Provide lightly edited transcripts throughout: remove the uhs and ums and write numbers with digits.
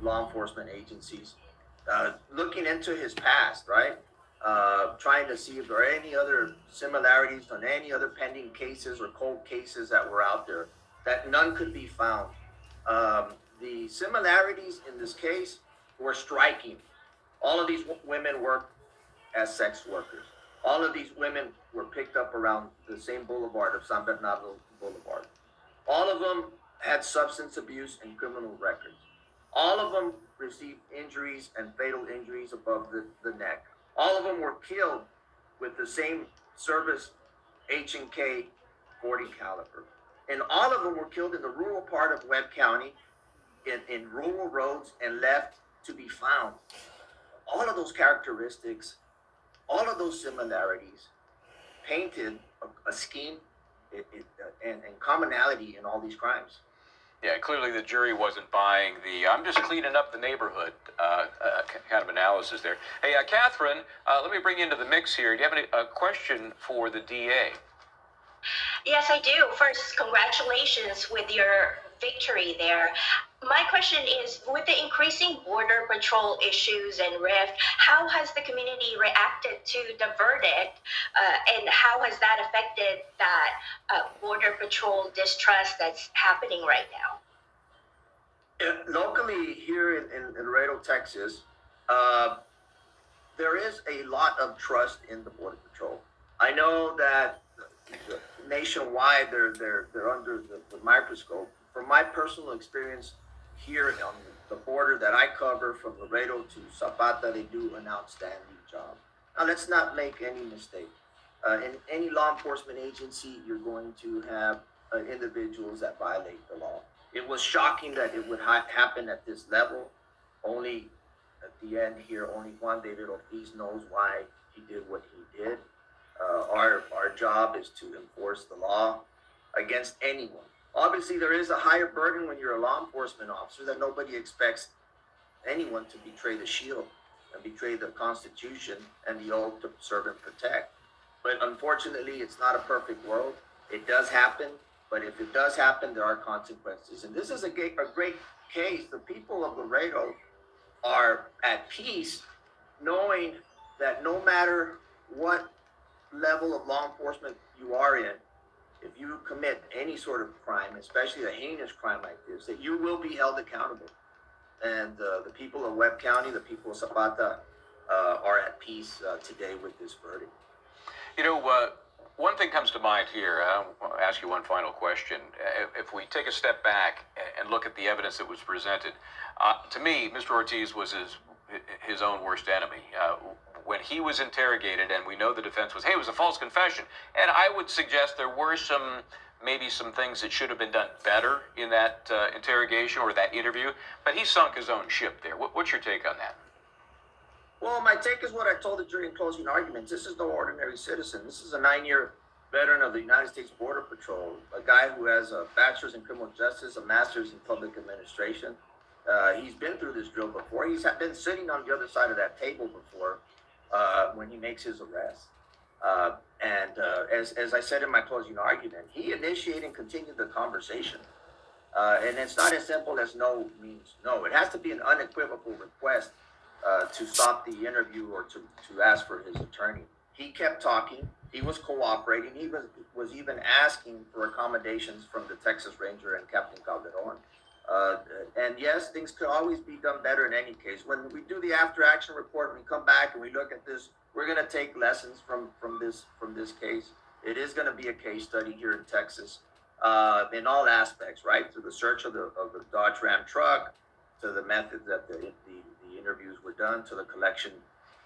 law enforcement agencies, looking into his past, right? Trying to see if there are any other similarities on any other pending cases or cold cases that were out there, that none could be found. The similarities in this case were striking. All of these women worked as sex workers. All of these women were picked up around the same boulevard of San Bernardo Boulevard. All of them had substance abuse and criminal records. All of them received injuries and fatal injuries above the neck. All of them were killed with the same service H&K 40 caliber. And all of them were killed in the rural part of Webb County, in rural roads, and left to be found. All of those characteristics, all of those similarities painted a scheme and commonality in all these crimes. Yeah, clearly the jury wasn't buying the "I'm just cleaning up the neighborhood" kind of analysis there. Hey, Catherine, let me bring you into the mix here. Do you have a question for the DA? Yes, I do. First, congratulations with your victory there. My question is, with the increasing border patrol issues and rift, how has the community reacted to the verdict, and how has that affected that border patrol distrust that's happening right now? Locally here in Laredo, Texas, there is a lot of trust in the Border Patrol. I know that nationwide they're under the microscope. From my personal experience here on the border that I cover from Laredo to Zapata, they do an outstanding job. Now, let's not make any mistake. In any law enforcement agency, you're going to have individuals that violate the law. It was shocking that it would happen at this level. Only at the end here, only Juan David Ortiz knows why he did what he did. Our job is to enforce the law against anyone. Obviously, there is a higher burden when you're a law enforcement officer, that nobody expects anyone to betray the shield and betray the Constitution and the oath to serve and protect. But unfortunately, it's not a perfect world. It does happen, but if it does happen, there are consequences. And this is a great case. The people of Laredo are at peace knowing that no matter what level of law enforcement you are in, if you commit any sort of crime, especially a heinous crime like this, that you will be held accountable. And the people of Webb County, the people of Zapata, are at peace today with this verdict. You know, one thing comes to mind here. I'll ask you one final question. If we take a step back and look at the evidence that was presented, to me, Mr. Ortiz was his own worst enemy. When he was interrogated, and we know the defense was, hey, it was a false confession. And I would suggest there were maybe some things that should have been done better in that interrogation or that interview. But he sunk his own ship there. What's your take on that? Well, my take is what I told the jury in closing arguments. This is no ordinary citizen. This is a 9-year veteran of the United States Border Patrol, a guy who has a bachelor's in criminal justice, a master's in public administration. He's been through this drill before. He's been sitting on the other side of that table before when he makes his arrest. As I said in my closing argument, he initiated and continued the conversation. And it's not as simple as no means no. It has to be an unequivocal request to stop the interview or to ask for his attorney. He kept talking. He was cooperating. He was even asking for accommodations from the Texas Ranger and Captain Calderon. And yes, things could always be done better in any case. When we do the after action report, we come back and we look at this, we're going to take lessons from this case. It is going to be a case study here in Texas in all aspects, right? Through the search of the Dodge Ram truck, to the method that the interviews were done, to the collection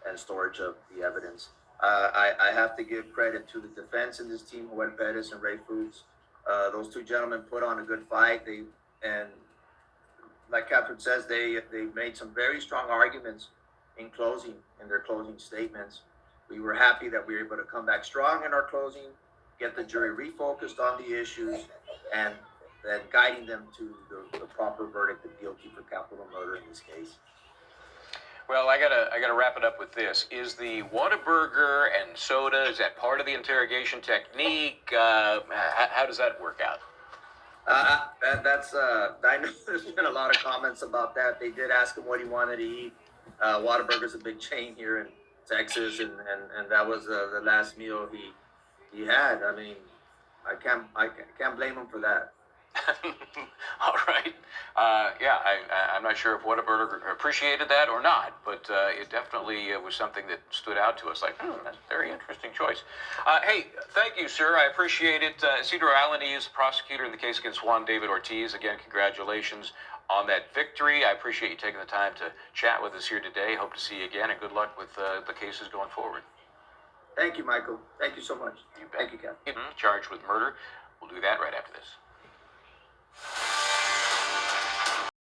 and storage of the evidence. I have to give credit to the defense in this team, Joel Perez and Ray Foods. Those two gentlemen put on a good fight. And like Catherine says, they made some very strong arguments in their closing statements. We were happy that we were able to come back strong in our closing, get the jury refocused on the issues, and then guiding them to the proper verdict of guilty for capital murder in this case. Well, I gotta wrap it up with this. Is the Whataburger and soda, is that part of the interrogation technique? How does that work out? That's I know there's been a lot of comments about that. They did ask him what he wanted to eat. Whataburger's a big chain here in Texas, and that was the last meal he had. I mean, I can't blame him for that. All right. Yeah, I'm not sure if Whataburger appreciated that or not, but it definitely was something that stood out to us. Like, that's a very interesting choice. Hey, thank you, sir. I appreciate it. Cedar Alani is the prosecutor in the case against Juan David Ortiz. Again, congratulations on that victory. I appreciate you taking the time to chat with us here today. Hope to see you again, and good luck with the cases going forward. Thank you, Michael. Thank you so much. You bet. Thank you, Ken. Charged with murder. We'll do that right after this.